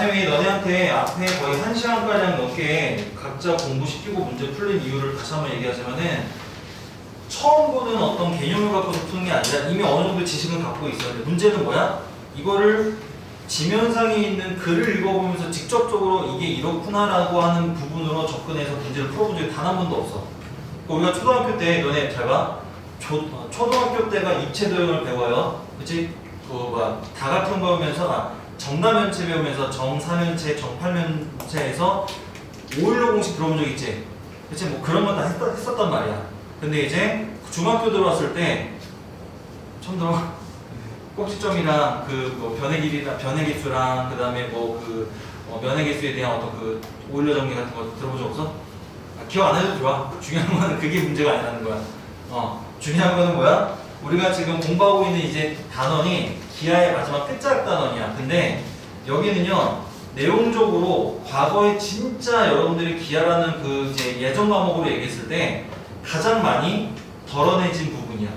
쌤이 너네한테 앞에 거의 1시간가량 넘게 각자 공부시키고 문제 풀린 이유를 다시 한번 얘기하자면은 처음 보는 어떤 개념을 갖고서 푸는 게 아니라 이미 어느 정도 지식은 갖고 있어야 돼. 문제는 뭐야? 이거를 지면상에 있는 글을 읽어보면서 직접적으로 이게 이렇구나라고 하는 부분으로 접근해서 문제를 풀어본 적이 단 한 번도 없어. 우리가 초등학교 때 너네 잘 봐. 초등학교 때가 입체도형을 배워요. 그치? 다각형 배우면서 정다면체 배우면서 정사면체, 정팔면체에서 오일러 공식 들어본 적 있지? 그치? 뭐 그런 건 다 했었단 말이야. 근데 이제 중학교 들어왔을 때 처음 들어 꼭지점이랑 뭐 변의 기수랑 그다음에 면의 기수에 대한 어떤 오일러 정리 같은 거 들어본 적 없어? 기억 안 해도 좋아. 중요한 거는 그게 문제가 아니라는 거야. 중요한 거는 뭐야? 우리가 지금 공부하고 있는 이제 단원이 기하의 마지막 끝자락 단원이야. 근데 여기는요, 내용적으로 과거에 진짜 여러분들이 기하라는 이제 예전 과목으로 얘기했을 때 가장 많이 덜어내진 부분이야.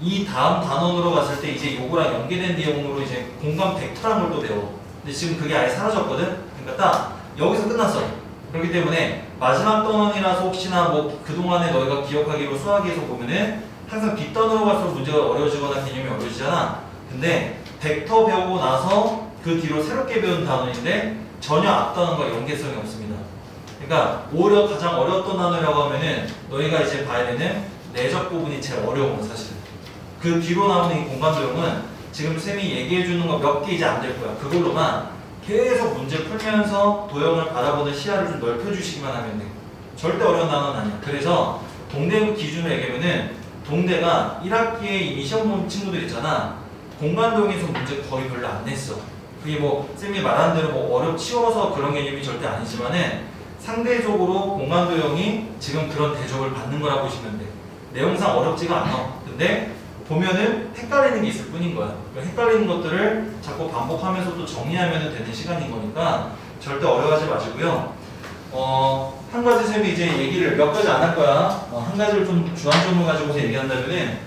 이 다음 단원으로 갔을 때 이제 요거랑 연계된 내용으로 이제 공간 벡터란 걸 또 배워. 근데 지금 그게 아예 사라졌거든? 그러니까 딱 여기서 끝났어. 그렇기 때문에 마지막 단원이라서 혹시나 뭐 그동안에 너희가 기억하기로 수학에서 보면은 항상 뒷단으로 갈수록 문제가 어려워지거나 개념이 어려워지잖아. 근데 벡터 배우고 나서 그 뒤로 새롭게 배운 단원인데 전혀 앞단원과 연계성이 없습니다. 그러니까 오히려 가장 어려웠던 단원이라고 하면은 너희가 이제 봐야 되는 내적 부분이 제일 어려운 거 사실은. 그 뒤로 나오는 이 공간도형은 지금 쌤이 얘기해주는 거 몇 개 이제 안 될 거야. 그걸로만 계속 문제 풀면서 도형을 바라보는 시야를 좀 넓혀주시기만 하면 돼. 절대 어려운 단어는 아니야. 그래서 동대 기준으로 얘기하면은 동대가 1학기에 이미 시험 본 친구들 있잖아. 공간도형에서 문제 거의 별로 안 냈어. 그게 뭐 쌤이 말한 대로 뭐 치워서 그런 개념이 절대 아니지만은 상대적으로 공간도형이 지금 그런 대접을 받는 거라고 보시면 돼. 내용상 어렵지가 않아. 근데 보면은 헷갈리는 게 있을 뿐인 거야. 그러니까 헷갈리는 것들을 자꾸 반복하면서 또 정리하면 되는 시간인 거니까 절대 어려워하지 마시고요. 한 가지 쌤이 이제 얘기를 몇 가지 안 할 거야. 한 가지를 좀 주안점을 가지고서 얘기한다면은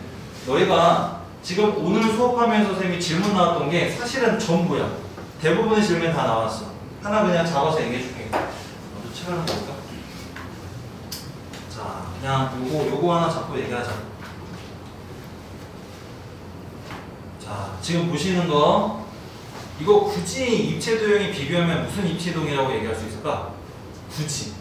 너희가 지금 오늘 수업하면서 쌤이 질문 나왔던 게 사실은 전부야. 대부분의 질문 다 나왔어. 하나 그냥 잡아서 얘기해 줄게. 먼저 책 하나 볼까? 자, 그냥 요거 하나 잡고 얘기하자. 자, 지금 보시는 거 이거 굳이 입체도형이 비교하면 무슨 입체도형이라고 얘기할 수 있을까? 굳이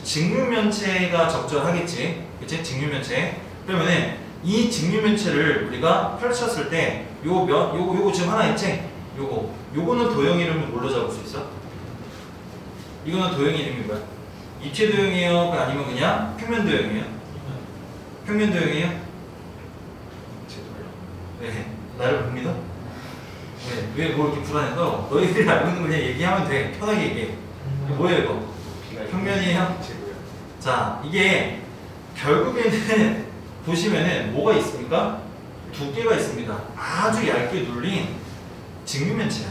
직육면체가 적절하겠지. 그치? 직육면체. 그러면은 이 직육면체를 우리가 펼쳤을 때 요거 지금 하나 있지? 요거는 도형 이름을 뭘로 잡을 수 있어? 이거는 도형 이름이 뭐야? 입체도형이에요? 아니면 그냥 평면도형이에요? 평면도형이에요? 네, 나를 봅니다. 네, 왜 뭐 이렇게 불안해서 너희들이 알고 있는 거 그냥 얘기하면 돼. 편하게 얘기해. 뭐예요 이거? 평면이에요? 자, 이게 결국에는 보시면은 뭐가 있습니까? 두께가 있습니다. 아주 얇게 눌린 직육면체야.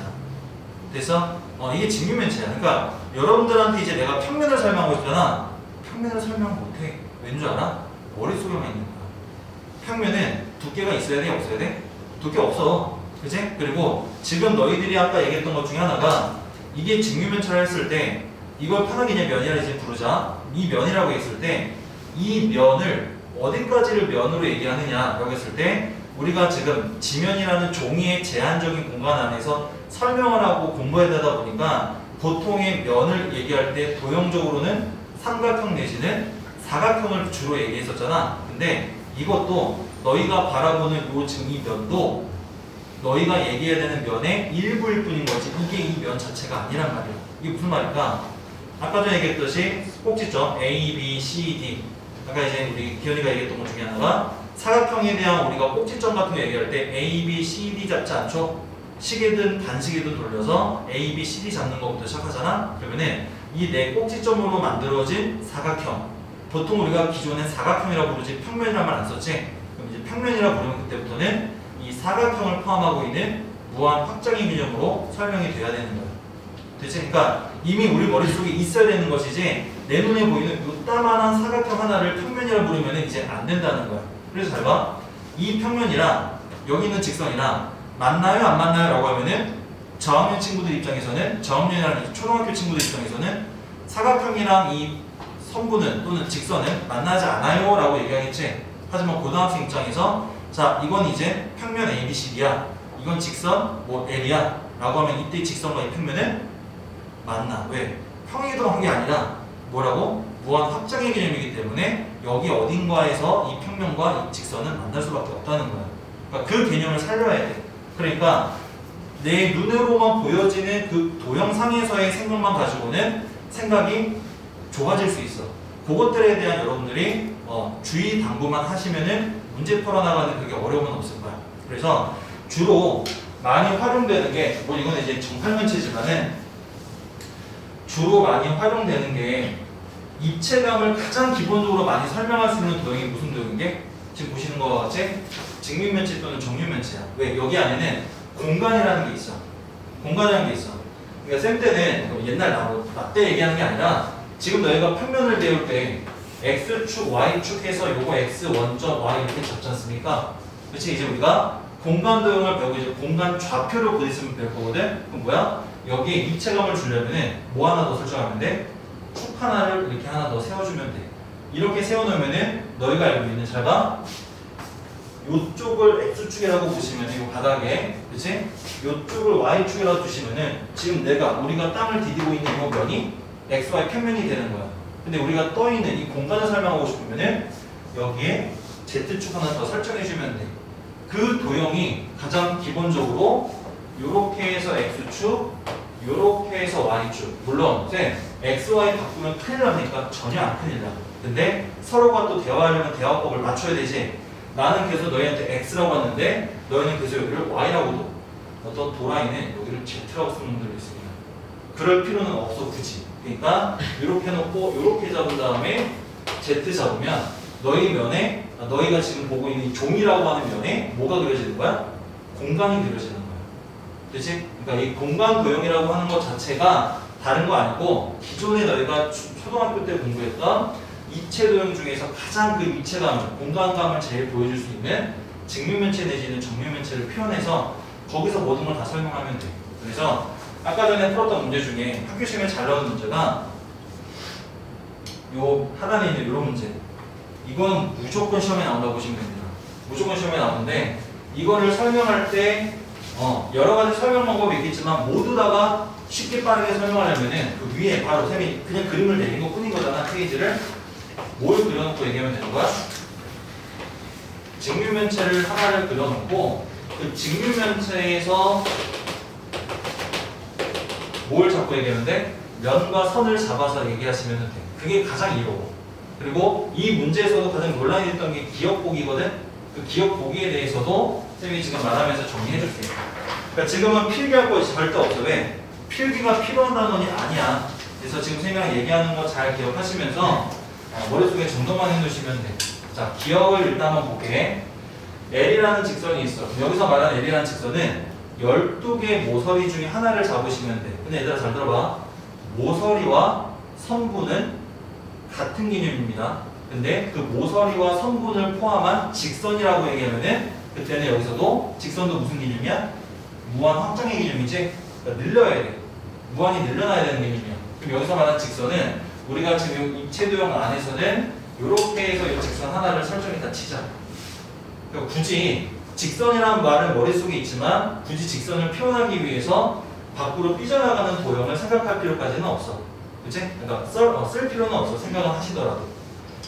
그래서 이게 직육면체야. 그러니까 여러분들한테 이제 내가 평면을 설명하고 있잖아. 평면을 설명 못해. 왠 줄 알아? 머릿속에만 있는 거야. 평면은 두께가 있어야 돼? 없어야 돼? 두께 없어. 그치? 그리고 지금 너희들이 아까 얘기했던 것 중에 하나가 이게 직육면체를 했을 때 이걸 편하게 그냥 면이라 이제 부르자. 이 면이라고 했을 때 이 면을 어디까지를 면으로 얘기하느냐라고 했을 때 우리가 지금 지면이라는 종이의 제한적인 공간 안에서 설명을 하고 공부해야 되다 보니까 보통의 면을 얘기할 때 도형적으로는 삼각형 내지는 사각형을 주로 얘기했었잖아. 근데 이것도 너희가 바라보는 지금 이 면도 너희가 얘기해야 되는 면의 일부일 뿐인 거지 이게 이 면 자체가 아니란 말이야. 이게 무슨 말일까? 아까 전에 얘기했듯이 꼭지점 A, B, C, D 아까 이제 우리 기현이가 얘기했던 것 중에 하나가 사각형에 대한 우리가 꼭지점 같은 거 얘기할 때 A, B, C, D 잡지 않죠? 시계든 반시계든 돌려서 A, B, C, D 잡는 것부터 시작하잖아? 그러면은 이 네 꼭지점으로 만들어진 사각형 보통 우리가 기존에 사각형이라고 부르지 평면이란 말 안 썼지? 그럼 이제 평면이라고 부르면 그때부터는 이 사각형을 포함하고 있는 무한 확장의 개념으로 설명이 돼야 되는 거야. 됐지? 그러니까 이미 우리 머릿속에 있어야 되는 것이지 내 눈에 보이는 요따만한 사각형 하나를 평면이라고 부르면 이제 안 된다는 거야. 그래서 잘 봐. 이 평면이랑 여기 있는 직선이랑 만나요? 안 만나요? 라고 하면은 저학년 친구들 입장에서는 저학년이라는 초등학교 친구들 입장에서는 사각형이랑 이 선분은 또는 직선은 만나지 않아요 라고 얘기하겠지. 하지만 고등학생 입장에서 자 이건 이제 평면 ABCD야 이건 직선 뭐 L이야 라고 하면 이때 직선과 이 평면은 만나. 왜? 평행이동한 게 아니라 뭐라고? 무한 확장의 개념이기 때문에 여기 어딘가에서 이 평면과 이 직선은 만날 수밖에 없다는 거야. 그러니까 그 개념을 살려야 돼. 그러니까 내 눈으로만 보여지는 그 도형상에서의 생각만 가지고는 생각이 좁아질 수 있어. 그것들에 대한 여러분들이 주의 당부만 하시면은 문제 풀어나가는 그게 어려움은 없을 거야. 그래서 주로 많이 활용되는 게 뭐 이건 이제 정팔면체지만은 주로 많이 활용되는 게 입체감을 가장 기본적으로 많이 설명할 수 있는 도형이 무슨 도형인게? 지금 보시는 것 같이 직립면체 또는 정육면체야. 왜? 여기 안에는 공간이라는 게 있어. 공간이라는 게 있어. 그러니까 쌤 때는 옛날 나 때 얘기하는 게 아니라 지금 너희가 평면을 배울 때 X축, Y축 해서 요거 X 원점 Y 이렇게 잡지 않습니까? 그렇지? 이제 우리가 공간 도형을 배우고 이제 공간 좌표를 곧 있으면 배울 거거든? 그럼 뭐야? 여기에 입체감을 주려면은 뭐 하나 더 설정하면 돼? 축 하나를 이렇게 하나 더 세워주면 돼. 이렇게 세워놓으면은 너희가 알고 있는 잘 봐. 요쪽을 X축이라고 보시면은 요 바닥에 그치? 요쪽을 Y축이라고 두시면은 지금 우리가 땅을 디디고 있는 이 면이 XY 평면이 되는 거야. 근데 우리가 떠있는 이 공간을 설명하고 싶으면은 여기에 Z축 하나 더 설정해주면 돼. 그 도형이 가장 기본적으로 요렇게 해서 X축, 요렇게 해서 Y축. 물론 쌤 XY 바꾸면 큰일 납니까? 전혀 안 큰일 나. 근데 서로가 또 대화하려면 대화법을 맞춰야 되지. 나는 계속 너희한테 X라고 하는데 너희는 계속 여기를 Y라고 둬. 어떤 도라이는 여기를 Z라고 쓰는 분들도 있습니다. 그럴 필요는 없어 굳이. 그러니까 이렇게 놓고 이렇게 잡은 다음에 Z 잡으면 너희 면에 너희가 지금 보고 있는 이 종이라고 하는 면에 뭐가 그려지는 거야? 공간이 그려지는 거야. 그렇지? 그러니까 이 공간 도형이라고 하는 것 자체가 다른 거 아니고 기존에 너희가 초등학교 때 공부했던 입체 도형 중에서 가장 그 입체감을 공간감을 제일 보여줄 수 있는 직면면체 내지는 정면면체를 표현해서 거기서 모든 걸 다 설명하면 돼. 그래서 아까 전에 풀었던 문제 중에 학교 시험에 잘 나오는 문제가 요 하단에 있는 이런 문제. 이건 무조건 시험에 나온다고 보시면 됩니다. 무조건 시험에 나오는데 이거를 설명할 때 여러 가지 설명 방법이 있겠지만 모두 다가 쉽게 빠르게 설명하려면은 그 위에 바로 쌤이 그냥 그림을 내린 것 뿐인 거잖아. 페이지를 뭘 그려놓고 얘기하면 되는 거야? 직면면체를 하나를 그려놓고 그 직면면체에서 뭘 잡고 얘기하면 돼? 면과 선을 잡아서 얘기하시면 돼. 그게 가장 이로워. 그리고 이 문제에서도 가장 논란이 됐던 게 기억보기거든? 그 기억보기에 대해서도 쌤이 지금 말하면서 정리해줄게. 그러니까 지금은 필기할 거 절대 없어. 왜? 필기가 필요한 단원이 아니야. 그래서 지금 쌤이랑 얘기하는 거 잘 기억하시면서 머릿속에 정돈만 해놓으시면 돼. 자, 기억을 일단 한번 볼게. L이라는 직선이 있어. 여기서 말하는 L이라는 직선은 12개의 모서리 중에 하나를 잡으시면 돼. 근데 얘들아 잘 들어봐. 모서리와 선분은 같은 개념입니다. 근데 그 모서리와 선분을 포함한 직선이라고 얘기하면은 그때는 여기서도 직선도 무슨 개념이야? 무한 확장의 개념이지? 그러니까 늘려야 돼. 무한히 늘려놔야 되는 개념이야. 그럼 여기서 말하는 직선은 우리가 지금 입체도형 안에서는 이렇게 해서 이 직선 하나를 설정에다 치자. 그러니까 굳이 직선이라는 말은 머릿속에 있지만 굳이 직선을 표현하기 위해서 밖으로 삐져나가는 도형을 생각할 필요까지는 없어. 그치? 그러니까 쓸 필요는 없어. 생각은 하시더라도.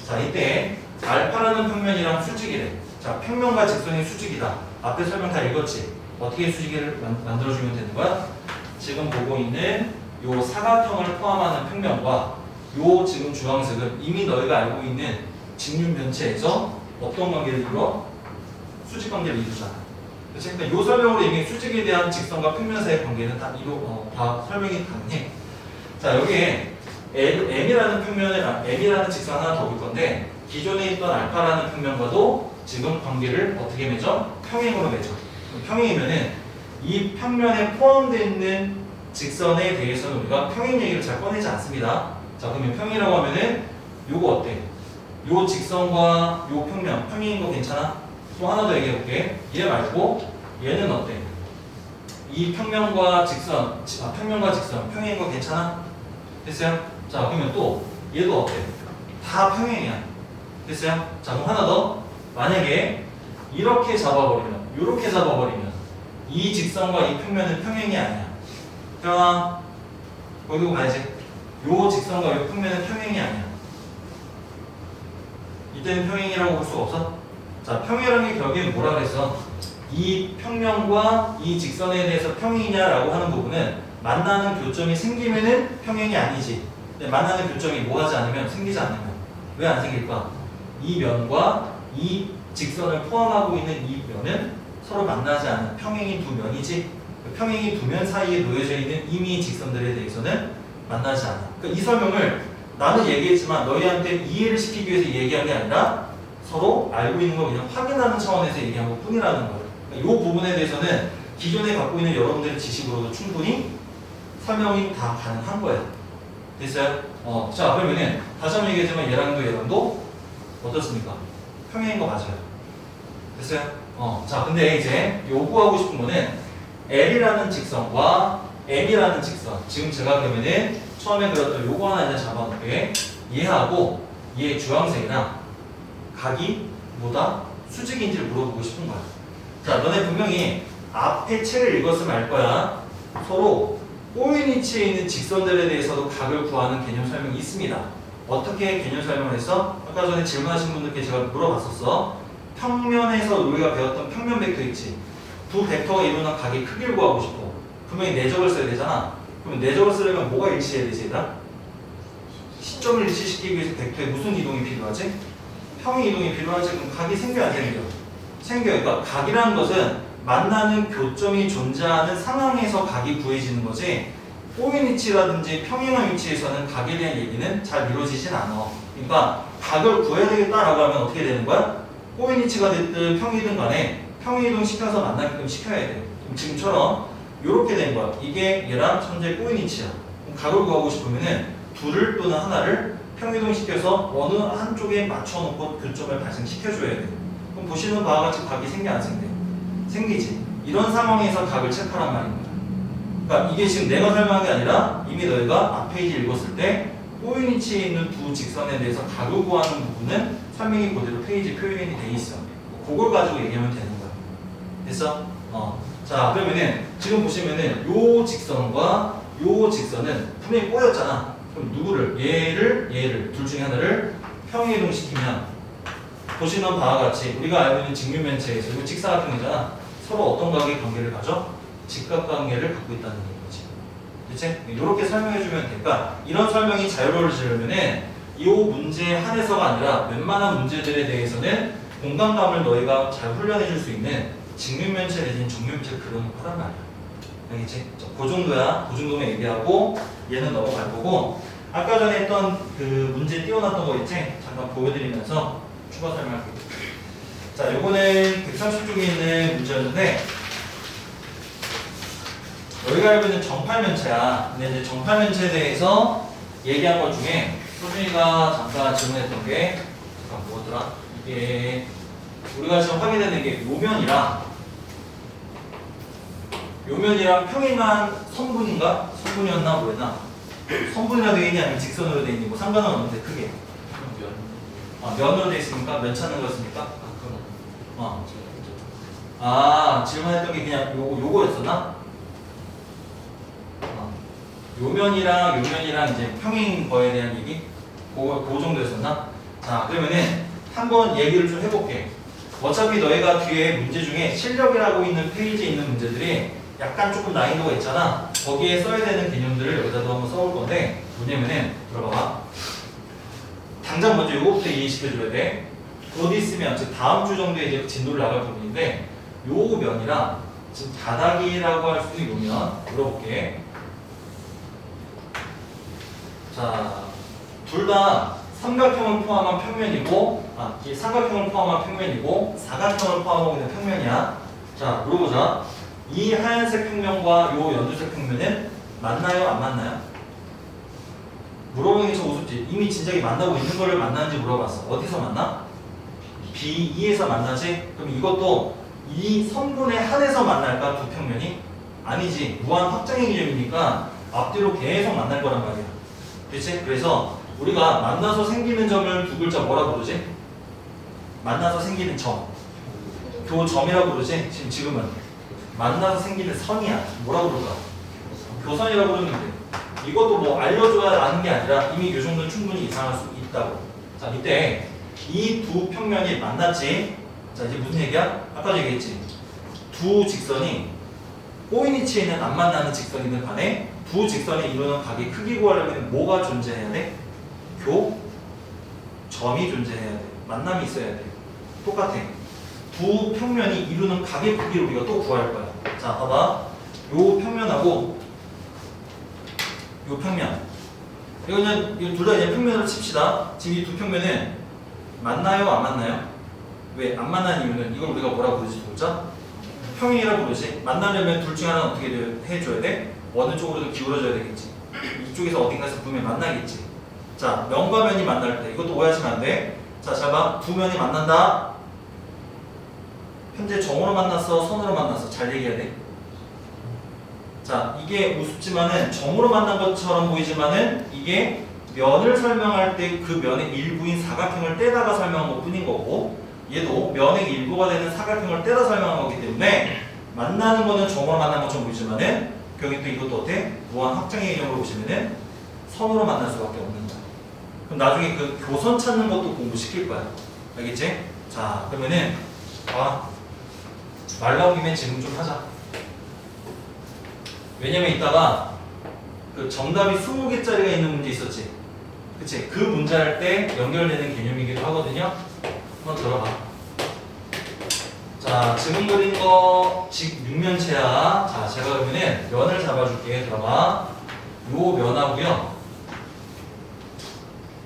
자, 이때 알파라는 평면이랑 수직이래. 자, 평면과 직선이 수직이다. 앞에 설명 다 읽었지? 어떻게 수직을 만들어주면 되는 거야? 지금 보고 있는 요 사각형을 포함하는 평면과 요 지금 주황색은 이미 너희가 알고 있는 직육면체에서 어떤 관계를 이루어? 수직 관계를 이루잖아. 그치? 그러니까 요 설명으로 이미 수직에 대한 직선과 평면 사이의 관계는 다 설명이 가능해. 자, 여기에 M이라는 M이라는 직선 하나 더 볼 건데 기존에 있던 알파라는 평면과도 지금 관계를 어떻게 맺어? 평행으로 맺어. 평행이면은 이 평면에 포함되어 있는 직선에 대해서는 우리가 평행 얘기를 잘 꺼내지 않습니다. 자, 그러면 평행이라고 하면은 요거 어때? 요 직선과 요 평면, 평행인 거 괜찮아? 또 하나 더 얘기해 볼게. 얘 말고 얘는 어때? 이 평면과 직선, 평면과 직선, 평행인 거 괜찮아? 됐어요? 자, 그러면 또 얘도 어때? 다 평행이야. 됐어요? 자, 그럼 하나 더. 만약에 이렇게 잡아버리면, 이렇게 잡아버리면 이 직선과 이 평면은 평행이 아니야. 태연아, 거기로 가야지. 요 직선과 요 평면은 평행이 아니야. 이때는 평행이라고 볼 수가 없어? 자, 평행이라는 게 결국엔 뭐라 그랬어? 이 평면과 이 직선에 대해서 평행이냐라고 하는 부분은 만나는 교점이 생기면은 평행이 아니지. 근데 만나는 교점이 뭐 하지 않으면 생기지 않으면 왜 안 생길까? 이 면과 이 직선을 포함하고 있는 이 면은 서로 만나지 않은 평행인 두 면이지. 평행인 두 면 사이에 놓여져 있는 이미 직선들에 대해서는 만나지 않아. 그러니까 이 설명을 나는 얘기했지만 너희한테 이해를 시키기 위해서 얘기한 게 아니라 서로 알고 있는 걸 그냥 확인하는 차원에서 얘기한 것 뿐이라는 거예요. 이 부분에 대해서는 기존에 갖고 있는 여러분들의 지식으로도 충분히 설명이 다 가능한 거예요. 됐어요? 자, 그러면은 다시 한번 얘기했지만 얘랑도 어떻습니까? 평행인 거 맞아요. 됐어요? 자, 근데 이제 요구하고 싶은 거는 L이라는 직선과 M이라는 직선. 지금 제가 그러면은 처음에 그렸던 요거 하나 이제 잡아놓게. 얘하고 얘 주황색이랑 각이 뭐다? 수직인지를 물어보고 싶은 거야. 자, 너네 분명히 앞에 책을 읽었으면 알 거야. 서로 꼬인 위치에 있는 직선들에 대해서도 각을 구하는 개념 설명이 있습니다. 어떻게 개념 설명을 했어? 아까 전에 질문하신 분들께 제가 물어봤었어. 평면에서 우리가 배웠던 평면 벡터 있지. 두 벡터가 이루는 각의 크기를 구하고 싶어. 분명히 내적을 써야 되잖아. 그럼 내적을 쓰려면 뭐가 일치해야 되지, 얘들아? 시점을 일치시키기 위해서 벡터에 무슨 이동이 필요하지? 평행 이동이 필요하지. 그럼 각이 생겨 안 생겨? 생겨요. 그러니까 각이라는 것은 만나는 교점이 존재하는 상황에서 각이 구해지는 거지 꼬인 위치라든지 평행한 위치에서는 각에 대한 얘기는 잘 이루어지진 않아. 그러니까 각을 구해야 되겠다라고 하면 어떻게 되는 거야? 꼬인 위치가 됐든 평이든 간에 평이동 시켜서 만나게끔 시켜야 돼. 지금처럼 이렇게 된 거야. 이게 얘랑 현재 꼬인 위치야. 그럼 각을 구하고 싶으면은 둘을 또는 하나를 평이동 시켜서 어느 한쪽에 맞춰놓고 교점을 발생시켜줘야 돼. 그럼 보시는 바와 같이 각이 생겨 안 생겨? 생기지. 이런 상황에서 각을 체크하란 말입니다. 그러니까 이게 지금 내가 설명한 게 아니라 이미 너희가 앞 페이지 읽었을 때 꼬인 위치에 있는 두 직선에 대해서 각을 구하는 부분은 설명이 그대로 페이지에 표현이 돼 있어. 그걸 가지고 얘기하면 되는 거야. 됐어? 자, 그러면은 지금 보시면은 요 직선과 요 직선은 분명히 꼬였잖아. 그럼 누구를? 얘를 둘 중에 하나를 평행이동시키면 보시는 바와 같이 우리가 알고 있는 직면면체에서 이거 직사각형이잖아. 서로 어떤 각의 관계를 가져? 직각관계를 갖고 있다는 얘기지. 그치? 이렇게 설명해주면 될까? 이런 설명이 자유로워지려면은 이 문제에 한해서가 아니라 웬만한 문제들에 대해서는 공간감을 너희가 잘 훈련해줄 수 있는 직면면체 내지는 정면면체를 그려놓고 하란 말이야. 알겠지? 그 정도야. 그 정도면 얘기하고 얘는 넘어갈 거고 아까 전에 했던 그 문제 띄워놨던 거 있지? 잠깐 보여드리면서 추가 설명할게요. 자, 요거는 130쪽에 있는 문제였는데 여기가 알고 있는 정팔면체야. 근데 이제 정팔면체에 대해서 얘기한 것 중에 소준이가 잠깐 질문했던 게 잠깐 뭐더라? 이게 우리가 지금 확인해낸 게 요면이랑 평행한 선분인가? 선분이었나 뭐였나? 선분이라 되어 있니 아니면 직선으로 되어 있니? 뭐 상관은 없는데 크게 면으로 되어 있으니까 면 찾는 거였습니까? 질문했던 게 그냥 요거였었나? 요면이랑 이제 평행 거에 대한 얘기? 그 정도였었나? 자, 그러면은 한번 얘기를 좀 해볼게. 어차피 너희가 뒤에 문제 중에 실력이라고 있는 페이지에 있는 문제들이 약간 조금 난이도가 있잖아. 거기에 써야 되는 개념들을 여기다도 한번 써볼 건데 뭐냐면은 들어봐봐. 당장 먼저 요거부터 이해시켜줘야 돼. 곧 있으면 즉 다음 주 정도에 이제 진도를 나갈 부분인데 요 면이랑 지금 바닥이라고 할 수 있는 요 면 물어볼게. 자, 둘 다 삼각형을 포함한 평면이고 이 삼각형을 포함한 평면이고 사각형을 포함하고 있는 평면이야. 자, 물어보자. 이 하얀색 평면과 요 연두색 평면은 맞나요? 안 맞나요? 물어보는 게 좀 우습지. 이미 진작에 만나고 있는 거를 만나는지 물어봤어. 어디서 만나? B2에서 만나지? 그럼 이것도 이 선분에 한해서 만날까? 두 평면이? 아니지. 무한 확장의 개념이니까 앞뒤로 계속 만날 거란 말이야. 그치? 그래서 우리가 만나서 생기는 점을 두 글자 뭐라 부르지? 만나서 생기는 점. 교점이라고 부르지? 지금은 만나서 생기는 선이야. 뭐라 부를까? 교선이라고 부르면 돼. 이것도 뭐 알려줘야 아는 게 아니라 이미 이 정도는 충분히 예상할 수 있다고. 자, 이때 이 두 평면이 만났지. 자, 이제 무슨 얘기야? 아까도 얘기했지. 두 직선이 꼬인 위치에 있는 안 만나는 직선이든 간에 두 직선이 이루는 각의 크기 구하려면 뭐가 존재해야 돼? 교점이 존재해야 돼. 만남이 있어야 돼. 똑같아. 두 평면이 이루는 각의 크기를 우리가 또 구할 거야. 자, 봐봐. 요 평면하고 요 평면. 이거는 둘 다 그냥 평면으로 칩시다. 지금 이 두 평면은 만나요, 안 만나요? 왜? 안 만나는 이유는 이걸 우리가 뭐라고 부르지? 보자. 평행이라고 부르지. 만나려면 둘 중 하나는 어떻게 해줘야 돼? 어느 쪽으로든 기울어져야 되겠지. 이쪽에서 어딘가에서 분명히 만나겠지. 자, 면과 면이 만날 때 이것도 오해하시면 안 돼. 자, 잘 봐. 두 면이 만난다. 현재 정으로 만났어, 선으로 만났어. 잘 얘기해야 돼. 자, 이게 우습지만은 정으로 만난 것처럼 보이지만은 이게 면을 설명할 때 그 면의 일부인 사각형을 떼다가 설명한 것 뿐인 거고, 얘도 면의 일부가 되는 사각형을 떼다 설명한 거기 때문에 만나는 거는 정으로 만난 것처럼 보이지만은 결국 또 이것도 어때? 무한 확장의 개념으로 보시면은 선으로 만날 수밖에 없는 거야. 그럼 나중에 그 교선 찾는 것도 공부시킬 거야. 알겠지? 자, 그러면은 말 나온 김에 지금 좀 하자. 왜냐면 이따가 그 정답이 20개짜리가 있는 문제 있었지. 그치? 그 문제 할 때 연결되는 개념이기도 하거든요. 한번 들어봐. 자, 지금 그린 거 육면체야. 자, 제가 그러면은 면을 잡아줄게. 들어봐. 요 면하고요.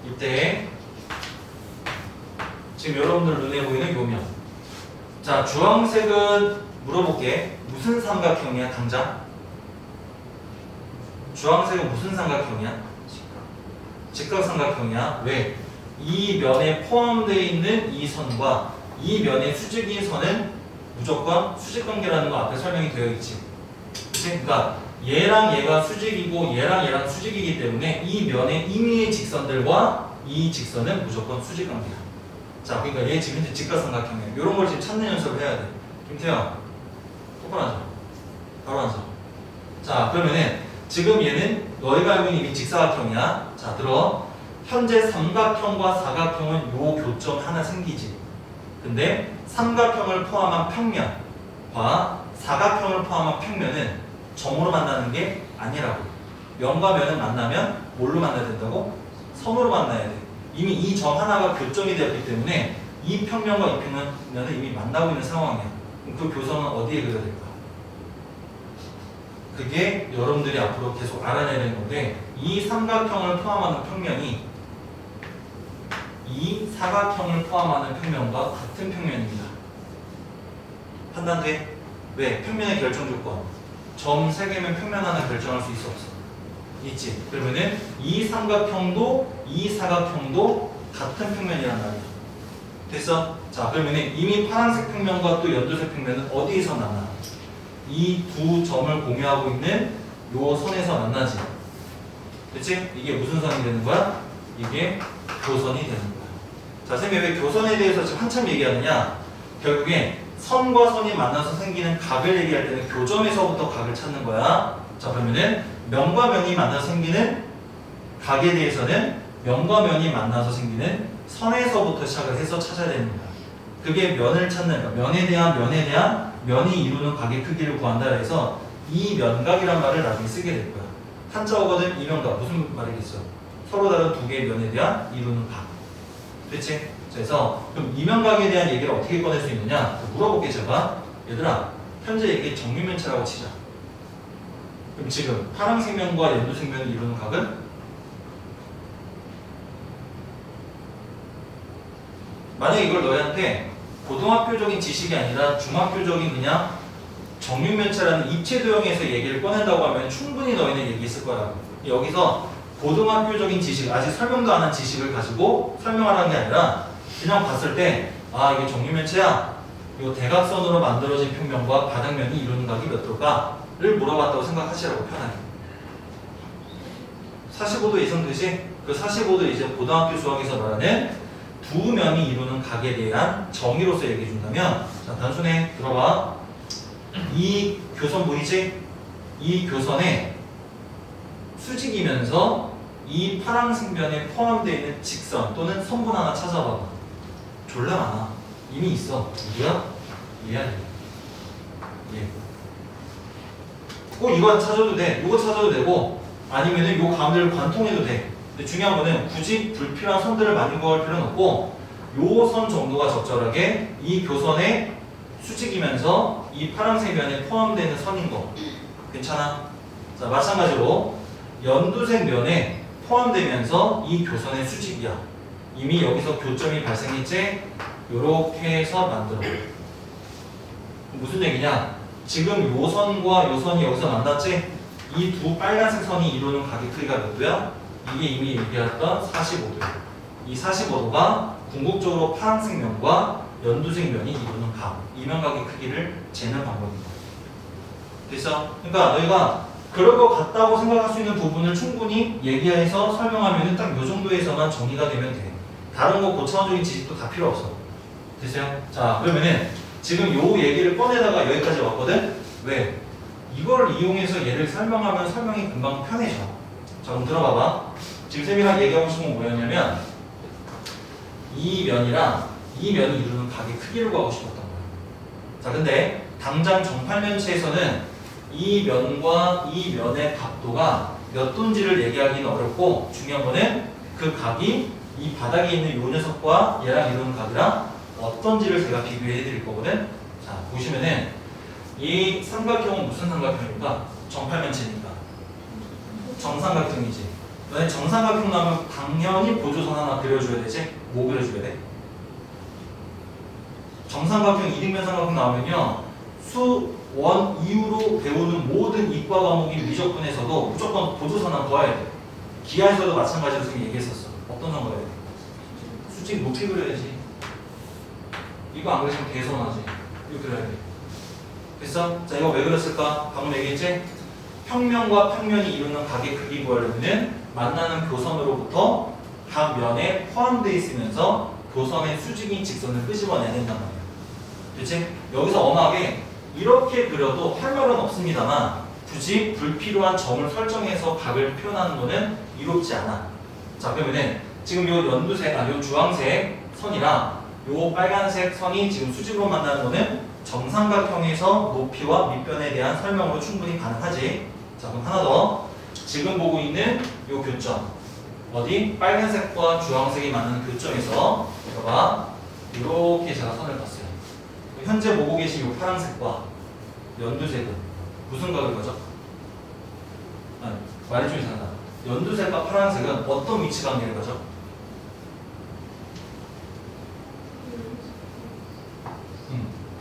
이때 지금 여러분들 눈에 보이는 요 면. 자, 주황색은 물어볼게. 무슨 삼각형이야, 당장? 주황색은 무슨 삼각형이야? 직각삼각형이야. 왜? 이 면에 포함되어 있는 이 선과 이 면의 수직인 선은 무조건 수직관계라는 거 앞에 설명이 되어 있지. 그치? 그러니까 얘랑 얘가 수직이고 얘랑 얘랑 수직이기 때문에 이 면의 임의의 직선들과 이 직선은 무조건 수직관계야. 자, 그러니까 얘 지금 현재 직각삼각형이야. 이런 걸 지금 찾는 연습을 해야 돼. 김태형, 똑바로 앉아. 바로 앉아. 자, 그러면은 지금 얘는 너희가 알고 있는 이미 직사각형이야. 자, 들어. 현재 삼각형과 사각형은 요 교점 하나 생기지. 근데 삼각형을 포함한 평면과 사각형을 포함한 평면은 점으로 만나는 게 아니라고. 면과 면은 만나면 뭘로 만나야 된다고? 선으로 만나야 돼. 이미 이 점 하나가 교점이 되었기 때문에 이 평면과 이 평면은 이미 만나고 있는 상황이야. 그럼 그 교선은 어디에 그려야 될까? 그게 여러분들이 앞으로 계속 알아내야 되는 건데, 이 삼각형을 포함하는 평면이 이 사각형을 포함하는 평면과 같은 평면입니다. 판단돼? 왜? 평면의 결정 조건. 점 3개면 평면 하나 결정할 수 있어 없어? 있지. 그러면은 이 삼각형도 이 사각형도 같은 평면이란 말이야. 됐어? 자, 그러면은 이미 파란색 평면과 또 연두색 평면은 어디에서 만나? 이 두 점을 공유하고 있는 요 선에서 만나지. 그치? 이게 무슨 선이 되는 거야? 이게 교선이 되는 거야. 자, 선생님이 왜 교선에 대해서 지금 한참 얘기하느냐? 결국에 선과 선이 만나서 생기는 각을 얘기할 때는 교점에서부터 각을 찾는 거야. 자, 그러면은 면과 면이 만나서 생기는 각에 대해서는 면과 면이 만나서 생기는 선에서부터 시작을 해서 찾아야 되는 거야. 그게 면을 찾는, 그러니까 면에 대한 면이 이루는 각의 크기를 구한다 해서 이 면각이란 말을 나중에 쓰게 될 거야. 한자어거든. 이 면각 무슨 말이겠어? 서로 다른 두 개의 면에 대한 이루는 각. 그렇지? 그래서 그럼 이 면각에 대한 얘기를 어떻게 꺼낼 수 있느냐? 물어볼게 제가. 얘들아, 현재 이게 정육면체라고 치자. 그럼 지금 파란색 면과 연두색 면을 이루는 각은? 만약에 이걸 너희한테 고등학교적인 지식이 아니라 중학교적인 그냥 정육면체라는 입체 도형에서 얘기를 꺼낸다고 하면 충분히 너희는 얘기했을 거라고. 여기서 고등학교적인 지식, 아직 설명도 안 한 지식을 가지고 설명하라는 게 아니라 그냥 봤을 때 아, 이게 정육면체야. 이 대각선으로 만들어진 평면과 바닥면이 이루는 각이 몇 도일까? 물어봤다고 생각하시라고 편하게. 45도 이상 되지? 그 45도 이제 고등학교 수학에서 말하는 두 면이 이루는 각에 대한 정의로서 얘기해 준다면, 자, 단순해. 들어봐. 이 교선 보이지? 이 교선에 수직이면서 이 파란색 면에 포함되어 있는 직선 또는 선분 하나 찾아봐봐. 졸라 많아. 이미 있어. 누구야? 얘야. 얘. 꼭 이거 찾아도 돼. 이거 찾아도 되고, 아니면은 요 가운데를 관통해도 돼. 근데 중요한 거는 굳이 불필요한 선들을 많이 구할 필요는 없고, 요 선 정도가 적절하게 이 교선에 수직이면서 이 파란색 면에 포함되는 선인 거. 괜찮아? 자, 마찬가지로 연두색 면에 포함되면서 이 교선의 수직이야. 이미 여기서 교점이 발생했지? 요렇게 해서 만들어. 무슨 얘기냐? 지금 요 선과 요 선이 여기서 만났지? 이 두 빨간색 선이 이루는 각의 크기가 몇 도야? 이게 이미 얘기했던 45도야. 이 45도가 궁극적으로 파란색 면과 연두색 면이 이루는 각, 이면각의 크기를 재는 방법입니다. 됐어? 그러니까 너희가 그럴 것 같다고 생각할 수 있는 부분을 충분히 얘기해서 설명하면 딱 요 정도에서만 정리가 되면 돼. 다른 거 고차원적인 지식도 다 필요 없어. 됐어요? 자, 그러면은 지금 요 얘기를 꺼내다가 여기까지 왔거든? 왜? 이걸 이용해서 얘를 설명하면 설명이 금방 편해져. 자, 그럼 들어봐봐. 지금 쌤이랑 얘기하고 싶은 건 뭐였냐면 이 면이랑 이 면이 이루는 각의 크기를 구하고 싶었던 거야. 자, 근데 당장 정팔면체에서는 이 면과 이 면의 각도가 몇 도인지를 얘기하기는 어렵고, 중요한 거는 그 각이 이 바닥에 있는 요 녀석과 얘랑 이루는 각이랑 어떤지를 제가 비교해 드릴 거거든. 자, 보시면은 이 삼각형은 무슨 삼각형입니까? 정팔면체니까 정삼각형이지. 너네 정삼각형 나오면 당연히 보조선 하나 그려줘야 되지? 뭐 그려줘야 돼? 정삼각형 이등변 삼각형 나오면요, 수원 이후로 배우는 모든 이과 과목인 미적분에서도 무조건 보조선 하나 그어야 돼. 기하에서도 마찬가지로 지금 얘기했었어. 어떤 선 그려야 돼? 수직 높이 그려야지. 이거 안 그리면 대선하지. 이거 그려야 돼. 됐어? 자, 이거 왜 그렸을까? 방금 얘기했지? 평면과 평면이 이루는 각의 크기 구하려면 만나는 교선으로부터 각 면에 포함되어 있으면서 교선의 수직인 직선을 끄집어내야 된단 말이야. 그치? 여기서 엄하게 이렇게 그려도 할 말은 없습니다만 굳이 불필요한 점을 설정해서 각을 표현하는 거는 이롭지 않아. 자, 그러면은 지금 요 연두색, 요 주황색 선이랑 요 빨간색 선이 지금 수직으로 만나는 거는 정삼각형에서 높이와 밑변에 대한 설명으로 충분히 가능하지. 자, 그럼 하나 더. 지금 보고 있는 요 교점. 어디? 빨간색과 주황색이 맞는 교점에서 봐봐. 이렇게 제가 선을 봤어요. 현재 보고 계신 요 파란색과 연두색은 무슨 각을 가져? 아니, 말이 좀 이상하다. 연두색과 파란색은 어떤 위치 관계를 가져?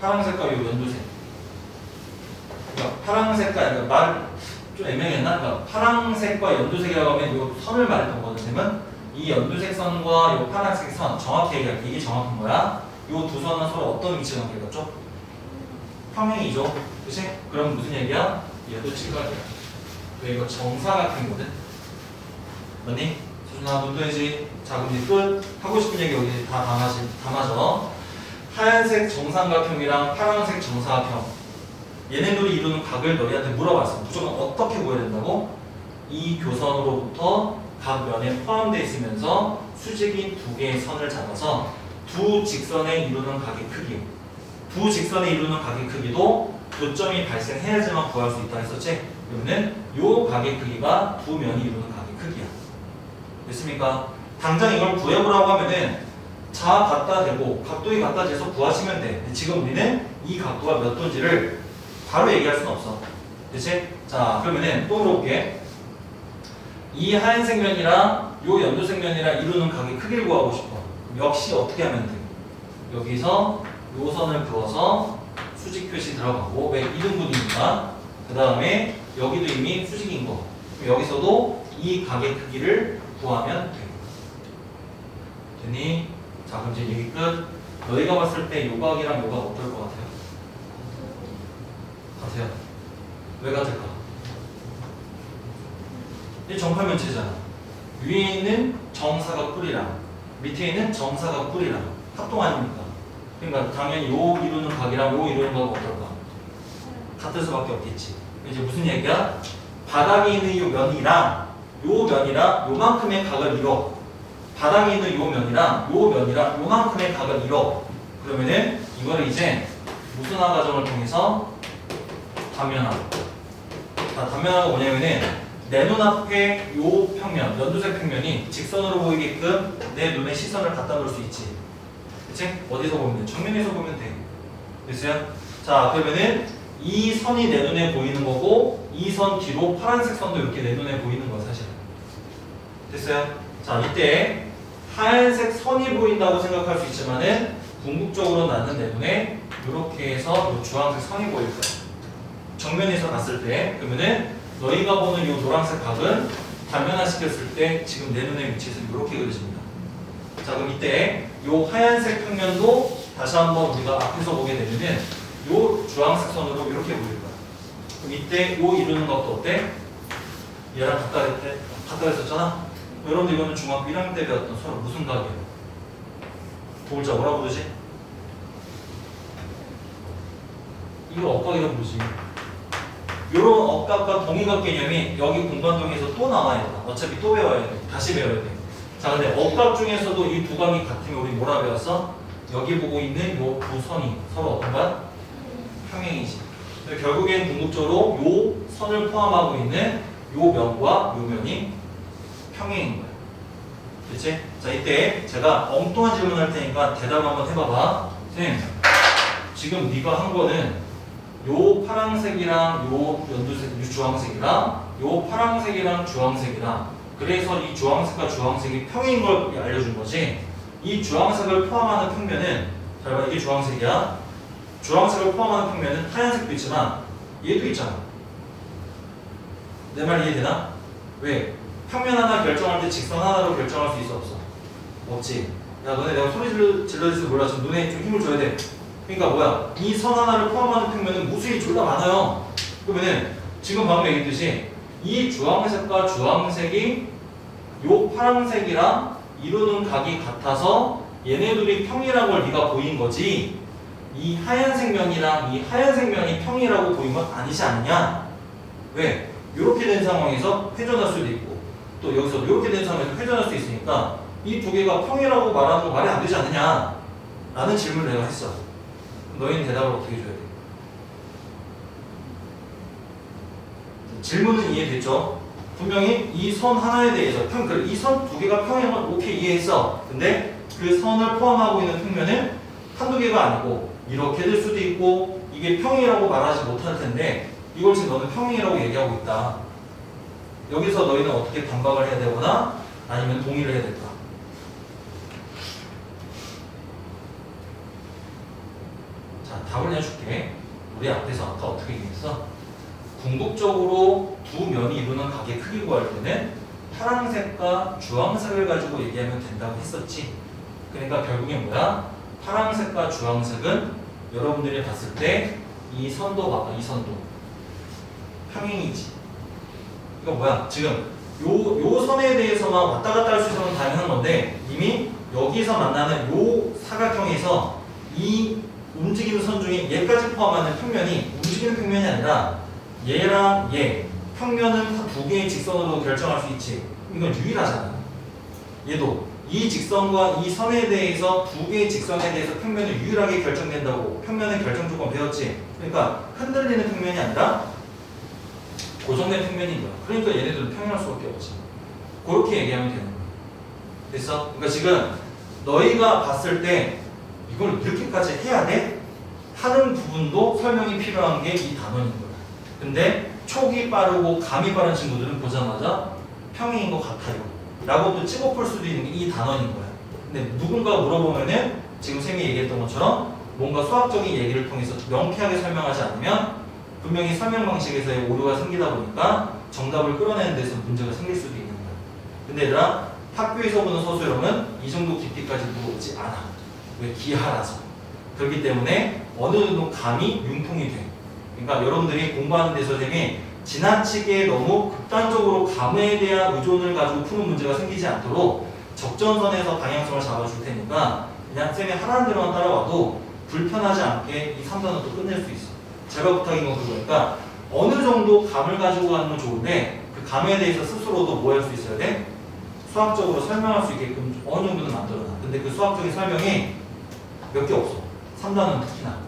파란색과 요 연두색. 그러니까 파란색과, 그러니까 말 좀 애매했나? 그러니까 파란색과 연두색이라고 하면 요 선을 말했던 거거든. 쌤은 이 연두색 선과 요 파란색 선, 정확히 얘기할게. 이게 정확한 거야. 요 두 선은 서로 어떤 위치 관계를 갖죠? 평행이죠. 그치? 그럼 무슨 얘기야? 얘도 직각이야. 왜 이거 정사각형이거든? 맞니? 수준아, 눈 떠야지. 자, 그럼 이제 끝. 하고 싶은 얘기 여기 다 담아져. 하얀색 정삼각형이랑 파란색 정사각형, 얘네들이 이루는 각을 너희한테 물어봤어. 무조건 어떻게 구해야 된다고? 이 교선으로부터 각 면에 포함되어 있으면서 수직인 두 개의 선을 잡아서 두 직선에 이루는 각의 크기, 두 직선에 이루는 각의 크기도 교점이 발생해야지만 구할 수 있다 했었지? 그러면 요 각의 크기가 두 면이 이루는 각의 크기야. 됐습니까? 당장 이걸 구해보라고 하면은 자 갖다 대고 각도에 갖다 대서 구하시면 돼. 근데 지금 우리는 이 각도가 몇 도인지를 바로 얘기할 수는 없어. 그치? 자, 그러면은 또 물어볼게. 이 하얀색 면이랑 요 연두색 면이랑 이루는 각의 크기를 구하고 싶어. 역시 어떻게 하면 돼? 여기서 요 선을 그어서 수직 표시 들어가고, 왜 2등분이니까. 그 다음에 여기도 이미 수직인 거. 여기서도 이 각의 크기를 구하면 돼. 됐니? 자, 그럼 이제 얘기 끝. 너희가 봤을 때 요 각이랑 요 각 어떨 것 같아요? 같아요. 왜 같을까? 이 정팔면체잖아. 위에 있는 정사각 뿔이랑 밑에 있는 정사각 뿔이랑 합동 아닙니까? 그러니까 당연히 요 이루는 각이랑 요 이루는 각은 어떨까? 같을 수밖에 없겠지. 이제 무슨 얘기야? 바닥에 있는 요 면이랑 요만큼의 각을 이뤄. 바닥에 있는 요 면이랑 요만큼의 각을 이뤄. 그러면은 이거를 이제 무슨화 과정을 통해서 단면화. 단면화가 뭐냐면은 내 눈앞에 요 평면, 연두색 평면이 직선으로 보이게끔 내 눈에 시선을 갖다 놓을 수 있지. 그치? 어디서 보면 돼? 정면에서 보면 돼. 됐어요? 자, 그러면은 이 선이 내 눈에 보이는 거고 이 선 뒤로 파란색 선도 이렇게 내 눈에 보이는 거야, 사실은. 됐어요? 자, 이때 하얀색 선이 보인다고 생각할 수 있지만은 궁극적으로 나는 내 눈에 이렇게 해서 이 주황색 선이 보일 거야. 정면에서 봤을 때 그러면은 너희가 보는 이 노란색 각은 단면화 시켰을 때 지금 내 눈에 위치해서 이렇게 그려집니다. 자, 그럼 이때 이 하얀색 평면도 다시 한번 우리가 앞에서 보게 되면은 이 주황색 선으로 이렇게 보일 거야. 그럼 이때 이 이루는 것도 어때? 얘랑 가까이 했었잖아. 여러분들 이거는 중학교 1학년 때 배웠던 서로 무슨 각이에요? 도울자 뭐라 부르지? 이거 억각이라고 부르지. 이런 억각과 동의각 개념이 여기 공간동에서 또 나와야 돼. 어차피 또 배워야 돼. 다시 배워야 돼. 자, 근데 억각 중에서도 이 두 각이 같으면 우리 뭐라 배웠어? 여기 보고 있는 요 두 선이 서로 어떤 거야? 평행이지. 결국엔 궁극적으로 요 선을 포함하고 있는 요 면과 요 면이 평행인 거야. 그치? 자, 이때 제가 엉뚱한 질문 할 테니까 대답 한번 해봐봐. 선생님, 지금 네가 한 거는 요 파란색이랑 요 연두색, 요 주황색이랑 요 파란색이랑 주황색이랑 그래서 이 주황색과 주황색이 평행인 걸 알려준 거지. 이 주황색을 포함하는 평면은 잘 봐, 이게 주황색이야. 주황색을 포함하는 평면은 하얀색도 있지만 얘도 있잖아. 내 말 이해되나? 왜? 평면 하나 결정할 때 직선 하나로 결정할 수 있어 없어? 없지. 야, 너네 내가 소리 질러줄지 몰라. 지금 눈에 좀 힘을 줘야 돼. 그러니까 뭐야? 이 선 하나를 포함하는 평면은 무수히 졸라 많아요. 그러면은 지금 방금 얘기했듯이 이 주황색과 주황색이 요 파란색이랑 이루는 각이 같아서 얘네들이 평이라는 걸 네가 보인 거지. 이 하얀색 면이랑 이 하얀색 면이 평이라고 보인 건 아니지 않냐? 왜? 이렇게 된 상황에서 회전할 수도 있고 또 여기서 이렇게 된 상황에서 회전할 수 있으니까 이 두 개가 평이라고 말하는 거 말이 안 되지 않느냐? 라는 질문을 내가 했어. 너희는 대답을 어떻게 줘야 돼? 질문은 이해됐죠? 분명히 이 선 하나에 대해서 이 선 두 개가 평행한 건 오케이 이해했어. 근데 그 선을 포함하고 있는 평면은 한두 개가 아니고 이렇게 될 수도 있고 이게 평이라고 말하지 못할 텐데 이걸 지금 너는 평행이라고 얘기하고 있다. 여기서 너희는 어떻게 반박을 해야 되거나 아니면 동의를 해야 될까? 자, 답을 내줄게. 우리 앞에서 아까 어떻게 얘기했어? 궁극적으로 두 면이 이루는 각의 크기 구할 때는 파란색과 주황색을 가지고 얘기하면 된다고 했었지. 그러니까 결국엔 뭐야? 파란색과 주황색은 여러분들이 봤을 때 이 선도 봐봐. 이 선도 평행이지. 이거 뭐야? 지금 요 선에 대해서만 왔다 갔다 할 수 있으면 당연한 건데 이미 여기서 만나는 요 사각형에서 이 움직이는 선 중에 얘까지 포함하는 평면이 움직이는 평면이 아니라 얘랑 얘 평면은 두 개의 직선으로 결정할 수 있지. 이건 유일하잖아. 얘도 이 직선과 이 선에 대해서 두 개의 직선에 대해서 평면이 유일하게 결정된다고 평면의 결정 조건 배웠지. 그러니까 흔들리는 평면이 아니라 고정된 평면인 거야. 그러니까 얘네들은 평행할 수밖에 없지. 그렇게 얘기하면 되는 거야. 됐어? 그러니까 지금 너희가 봤을 때 이걸 이렇게까지 해야 돼? 하는 부분도 설명이 필요한 게 이 단원인 거야. 근데 촉이 빠르고 감이 빠른 친구들은 보자마자 평행인 것 같아요 라고 또 찍어볼 수도 있는 게 이 단원인 거야. 근데 누군가 물어보면은 지금 쌤이 얘기했던 것처럼 뭔가 수학적인 얘기를 통해서 명쾌하게 설명하지 않으면 분명히 설명 방식에서의 오류가 생기다 보니까 정답을 끌어내는 데서 문제가 생길 수도 있는 거야. 근데 얘들아, 학교에서 보는 서술형은 이 정도 깊이까지 들어오지 않아. 왜? 기하라서. 그렇기 때문에 어느 정도 감이 융통이 돼. 그러니까 여러분들이 공부하는 데 선생님이 지나치게 너무 극단적으로 감에 대한 의존을 가지고 푸는 문제가 생기지 않도록 적정선에서 방향성을 잡아줄 테니까 그냥 쌤이 하라는 대로만 따라와도 불편하지 않게 이 3단원도 끝낼 수 있어. 제가 부탁인 건 그거니까 어느 정도 감을 가지고 가는 건 좋은데 그 감에 대해서 스스로도 뭐 할 수 있어야 돼? 수학적으로 설명할 수 있게끔 어느 정도는 만들어놔. 근데 그 수학적인 설명이 몇 개 없어. 3단원 특히나.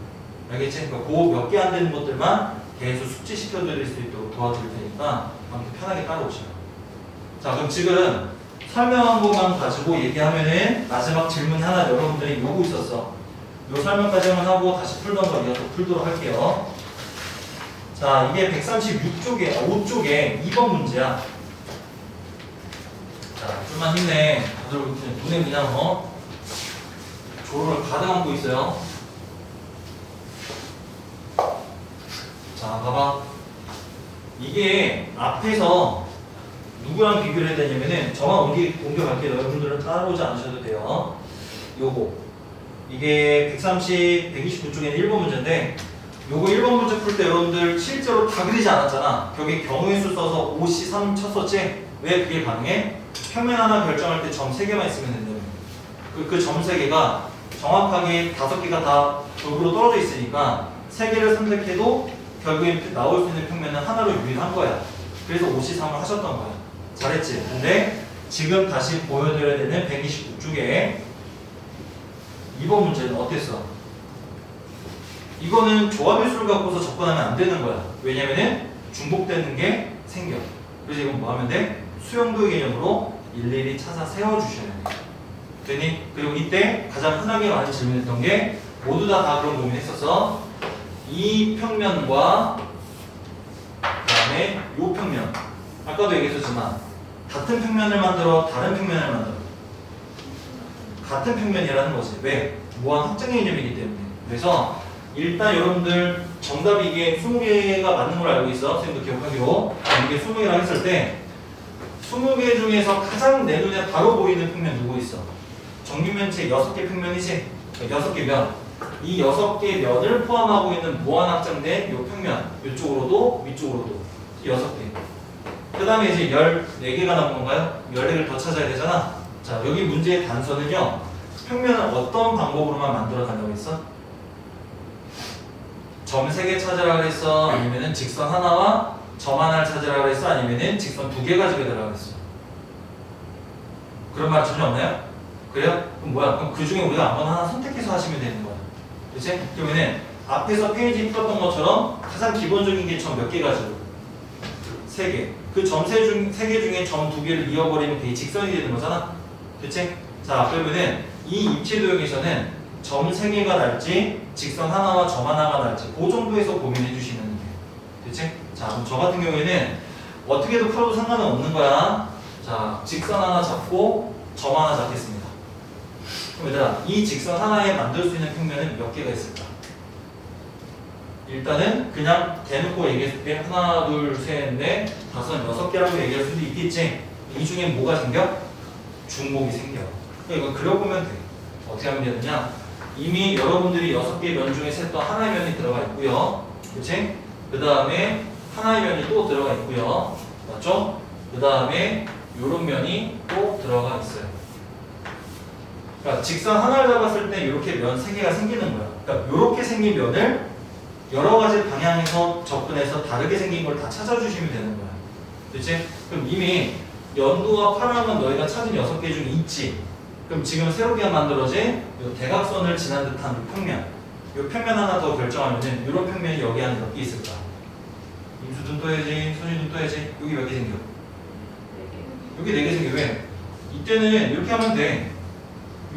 알겠지? 그러니까 그 몇 개 안 되는 것들만 계속 숙지시켜드릴 수 있도록 도와드릴 테니까 아무튼 편하게 따라오시라. 자, 그럼 지금 설명한 것만 가지고 얘기하면은 마지막 질문 하나 여러분들이 요구 있었어. 요 설명까지만 하고 다시 풀던 거 이어서 풀도록 할게요. 자, 이게 136쪽에, 5쪽에 2번 문제야. 자, 좀만 힘내. 다들 눈에 그냥 조로를 가득 안고 있어요. 자, 봐봐. 이게 앞에서 누구랑 비교를 해야 되냐면은 저만 옮겨갈게요. 여러분들은 따라오지 않으셔도 돼요. 요거. 이게 129쪽에는 1번 문제인데 요거 1번 문제 풀 때 여러분들 실제로 다 그리지 않았잖아. 벽에 경우의 수 써서 5시 3 쳤었지? 왜 그게 가능해? 평면 하나 결정할 때 점 3개만 있으면 된다며. 그 점 3개가 정확하게 5개가 다 골고루 떨어져 있으니까 3개를 선택해도 결국에 나올 수 있는 평면은 하나로 유일한 거야. 그래서 5시 3을 하셨던 거야. 잘했지? 근데 지금 다시 보여드려야 되는 129쪽에 2번 문제는 어땠어? 이거는 조합의 수를 갖고서 접근하면 안 되는 거야. 왜냐면은 중복되는 게 생겨. 그래서 이건 뭐 하면 돼? 수용도의 개념으로 일일이 찾아 세워주셔야 돼. 되니? 그리고 이때 가장 흔하게 많이 질문했던 게 모두 다 그런 고민했었어. 이 평면과 그다음에 요 평면. 아까도 얘기했었지만 같은 평면을 만들어 다른 평면을 만들어. 같은 평면이라는 거지. 왜? 무한 확정의 개념이기 때문에. 그래서 일단 여러분들 정답이 이게 20개가 맞는 걸 알고 있어. 선생님도 기억하기로. 이게 20개라고 했을 때 20개 중에서 가장 내 눈에 바로 보이는 평면 누구 있어? 정규면체 6개 평면이지? 6개 면. 이 6개 면을 포함하고 있는 무한 확장된 이 평면. 이쪽으로도 위쪽으로도 6개. 그 다음에 이제 14개가 남은 건가요? 14개를 더 찾아야 되잖아. 자, 여기 문제의 단서는요. 평면을 어떤 방법으로만 만들어 달라고 했어? 점 3개 찾으라고 했어? 아니면은 직선 하나와 점 하나를 찾으라고 했어? 아니면은 직선 2개 가지고 해달라고 했어? 그런 말 전혀 없나요? 그래요? 그럼 뭐야? 그럼 그 중에 우리가 아무거나 하나 선택해서 하시면 되는 거야. 그치? 그러면은 앞에서 페이지 풀었던 것처럼 가장 기본적인 게 점 몇 개 가지고? 3개. 그 점 3개 중에 점 2개를 이어버리면 되게 직선이 되는 거잖아. 그치? 자, 그러면은 이 입체 도형에서는 점 3개가 날지 직선 하나와 점 하나가 날지 그 정도에서 고민해 주시면 돼요. 그치? 자, 그럼 저 같은 경우에는 어떻게도 풀어도 상관은 없는 거야. 자, 직선 하나 잡고 점 하나 잡겠습니다. 그럼 얘들아, 이 직선 하나에 만들 수 있는 평면은 몇 개가 있을까? 일단은 그냥 대놓고 얘기했을 때 하나, 둘, 셋, 넷, 다섯, 6개라고 얘기할 수도 있겠지. 이 중에 뭐가 생겨? 중복이 생겨. 그러니까 이거 그려보면 돼. 어떻게 하면 되느냐? 이미 여러분들이 6개 면 중에 셌던 하나의 면이 들어가 있고요. 그치? 그 다음에 하나의 면이 또 들어가 있고요. 맞죠? 그 다음에 요런 면이 또 들어가 있어요. 그러니까 직선 하나를 잡았을 때 이렇게 면 3개가 생기는 거야. 그러니까 이렇게 생긴 면을 여러 가지 방향에서 접근해서 다르게 생긴 걸 다 찾아주시면 되는 거야. 그치? 그럼 이미 연두와 파랑은 너희가 찾은 6개 중에 있지. 그럼 지금 새롭게 만들어진 이 대각선을 지난 듯한 이 평면. 이 평면 하나 더 결정하면은 이런 평면이 여기 안에 몇 개 있을까? 임수 눈 떠야지, 손이 눈 떠야지. 여기 몇 개 생겨? 여기 4개 생겨. 왜? 이때는 이렇게 하면 돼.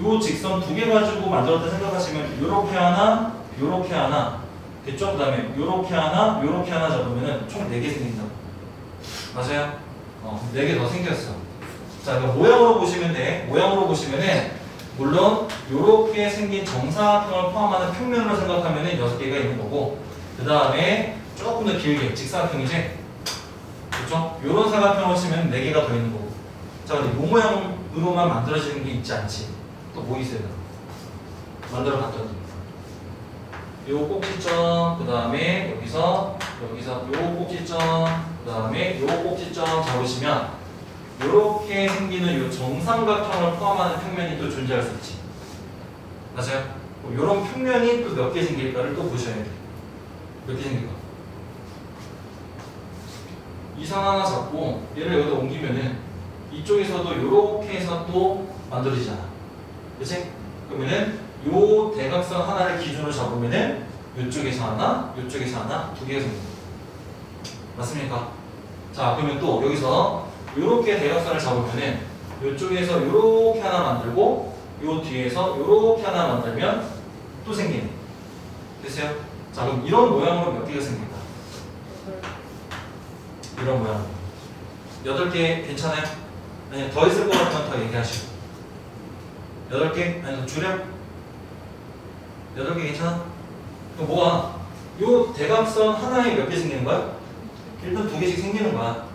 요 직선 2개 가지고 만들었다 생각하시면 요렇게 하나, 요렇게 하나. 됐죠? 그 다음에 요렇게 하나, 요렇게 하나 잡으면은 총 4개 생긴다고. 맞아요? 4개 더 생겼어. 자, 그럼 모양으로 보시면 돼. 모양으로 보시면은 물론 요렇게 생긴 정사각형을 포함하는 평면으로 생각하면은 6개가 있는 거고, 그 다음에 조금 더 길게 직사각형이지. 그렇죠? 요런 사각형을 치면 4개가 더 있는 거고. 자, 근데 요 모양으로만 만들어지는 게 있지 않지. 또 뭐 있어요? 만들어 봤더니 요 꼭지점, 그 다음에 여기서 요 꼭지점, 그 다음에 요 꼭지점 잡으시면 요렇게 생기는 요 정삼각형을 포함하는 평면이 또 존재할 수 있지. 맞아요? 요런 평면이 또 몇 개 생길까를 또 보셔야 돼요. 몇 개 생길까? 이 선 하나 잡고 얘를 여기다 옮기면은 이쪽에서도 요렇게 해서 또 만들어지잖아. 그치? 그러면은 요 대각선 하나를 기준으로 잡으면은 요쪽에서 하나, 요쪽에서 하나, 두 개가 생깁니다. 맞습니까? 자, 그러면 또 여기서 요렇게 대각선을 잡으면은 요쪽에서 요렇게 하나 만들고 요 뒤에서 요렇게 하나 만들면 또 생기네. 됐어요? 자, 그럼 이런 모양으로 몇 개가 생길까? 이런 모양. 8개 괜찮아요? 아니면 더 있을 것 같으면 더 얘기하시고. 8개? 아니면 줄여? 8개 괜찮아? 그럼 뭐가? 요 대각선 하나에 몇 개 생기는 거야? 일단 2개씩 생기는 거야.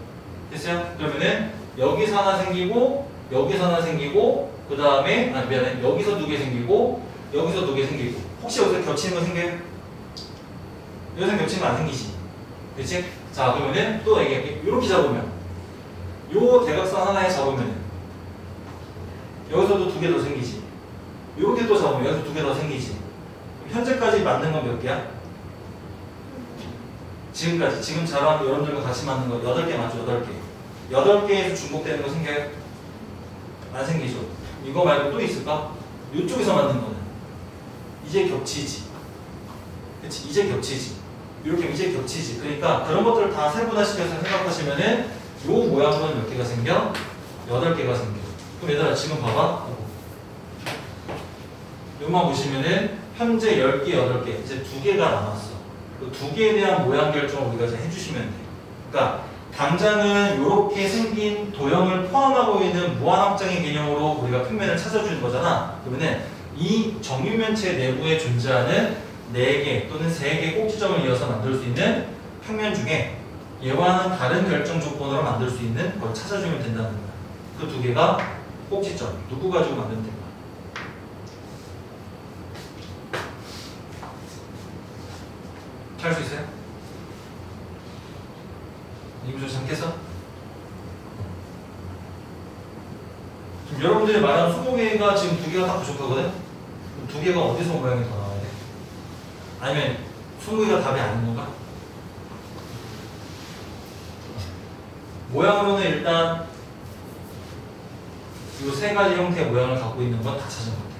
됐어요? 그러면은 여기서 하나 생기고 여기서 하나 생기고 그 다음에 미안해, 여기서 2개 생기고 여기서 2개 생기고 혹시 여기서 겹치는 거 생겨요? 여기서 겹치는 거 안 생기지. 그치? 자, 그러면은 또 이게 이렇게 잡으면 요 대각선 하나에 잡으면 여기서도 2개 더 생기지. 이렇게 또 잡으면 여기서 2개 더 생기지. 현재까지 만든 건 몇 개야? 지금까지 지금 저랑 여러분들과 같이 만든 거 8개 맞죠? 8개. 8개에서 중복되는 거 생겨요? 안 생기죠. 이거 말고 또 있을까? 이쪽에서 만든 거는 이제 겹치지. 그치? 이제 겹치지. 이렇게 이제 겹치지. 그러니까 그런 것들을 다 세분화시켜서 생각하시면은 요 모양으로는 몇 개가 생겨? 8개가 생겨. 그럼 얘들아 지금 봐봐. 요만 보시면은 현재 10개, 8개 이제 2개가 남았어. 그 2개에 대한 모양 결정을 우리가 이제 해주시면 돼. 그러니까 당장은 이렇게 생긴 도형을 포함하고 있는 무한확장의 개념으로 우리가 평면을 찾아주는 거잖아. 그러면은 이 정육면체 내부에 존재하는 4개 또는 3개 꼭지점을 이어서 만들 수 있는 평면 중에 얘와는 다른 결정 조건으로 만들 수 있는 걸 찾아주면 된다는 거야. 그 2개가 꼭지점. 누구 가지고 만들면 된 거야? 할 수 있어요? 이거 잠깼어? 지금 여러분들이 말하는 20개가 지금 2개가 딱 부족하거든? 2개가 어디서 모양이 더 나와야 돼? 아니면 20개가 답이 아닌 건가? 모양으로는 일단 이 3가지 형태의 모양을 갖고 있는 건 다 찾은 것 같아.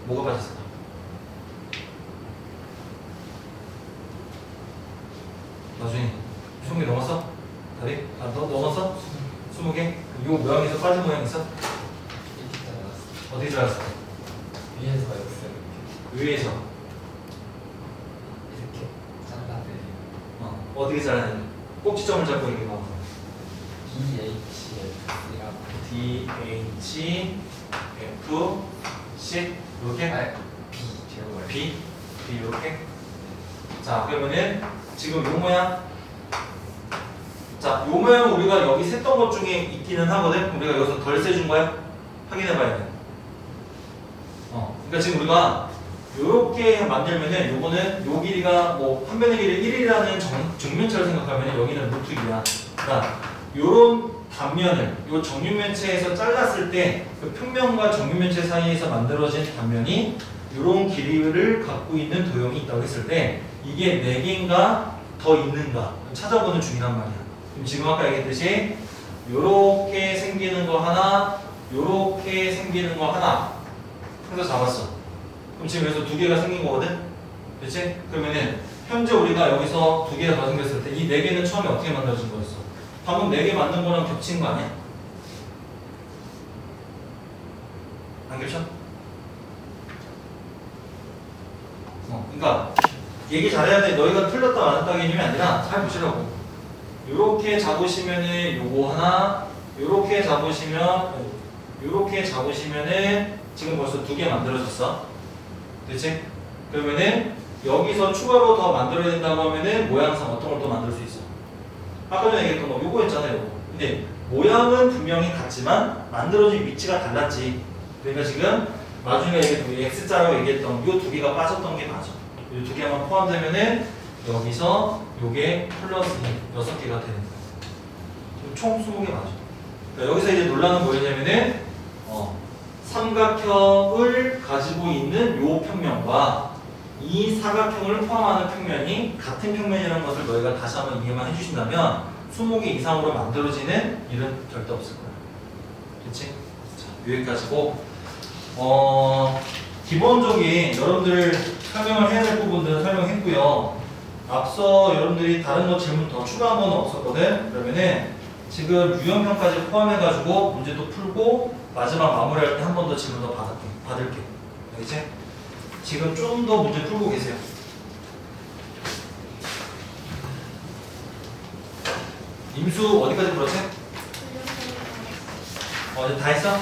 뭐가 빠졌을까? 나중에 20개 넘었어? 답이? 넘었어? 20개? 이 모양에서 빠진 모양 있어? 어디 잘랐어? 위에서 X를 위에서. 이렇게 잘라내리고 어떻게 잘라내? 꼭지점을 잡고 이렇게 봐. DHF이라고 DH, F, C 이렇게? B 제곱을 B 이렇게? 자, 그러면은 지금 요 모양. 자, 요 모양 우리가 여기 셌던 것 중에 있기는 하거든. 우리가 여기서 덜 세준 거야? 확인해봐야 돼. 그러니까 지금 우리가 요렇게 만들면은 요거는 요 길이가 뭐 한 변의 길이 1이라는 정면체를 생각하면 여기는 루트 2야. 그러니까 요런 단면을 요 정육면체에서 잘랐을 때 그 평면과 정육면체 사이에서 만들어진 단면이 요런 길이를 갖고 있는 도형이 있다고 했을 때 이게 4개인가 더 있는가 찾아보는 중이란 말이야. 그럼 지금 아까 얘기했듯이 요렇게 생기는 거 하나, 요렇게 생기는 거 하나 해서 잡았어. 그럼 지금 여기서 2개가 생긴 거거든? 그치? 그러면은 현재 우리가 여기서 2개가 더 생겼을 때 이 4개는 처음에 어떻게 만들어진 거였어? 방금 4개 만든 거랑 겹친 거 아니야? 안 겹쳐? 그러니까 얘기 잘해야 돼. 너희가 틀렸다 맞았다 개념이 아니라 잘 보시라고. 요렇게 잡으시면은 요거 하나, 요렇게 잡으시면은 지금 벌써 2개 만들어졌어. 그치? 그러면은 여기서 추가로 더 만들어야 된다고 하면은 모양상 어떤 걸 또 만들 수 있어? 아까 전에 얘기했던 거 요거 있잖아요. 요거. 근데 모양은 분명히 같지만 만들어진 위치가 달랐지. 그러니까 지금 나중에 얘기했던 X자라고 얘기했던 요 2개가 빠졌던 게 맞아. 이 두 개만 포함되면은 여기서 요게 플러스 6개가 되는 거예요. 총 20개 맞아. 그러니까 여기서 이제 논란은 뭐였냐면은 삼각형을 가지고 있는 요 평면과 이 사각형을 포함하는 평면이 같은 평면이라는 것을 너희가 다시 한번 이해만 해주신다면 20개 이상으로 만들어지는 일은 절대 없을 거야. 그치? 자, 여기까지고 기본적인 여러분들 설명을 해야 될 부분들은 설명했고요. 앞서 여러분들이 다른 거 질문 더 추가한 건 없었거든. 그러면은 지금 유형편까지 포함해가지고 문제도 풀고 마지막 마무리할 때 한 번 더 질문 더 받을게. 알겠지? 지금 좀 더 문제 풀고 계세요. 임수 어디까지 풀었지? 이제 다 했어?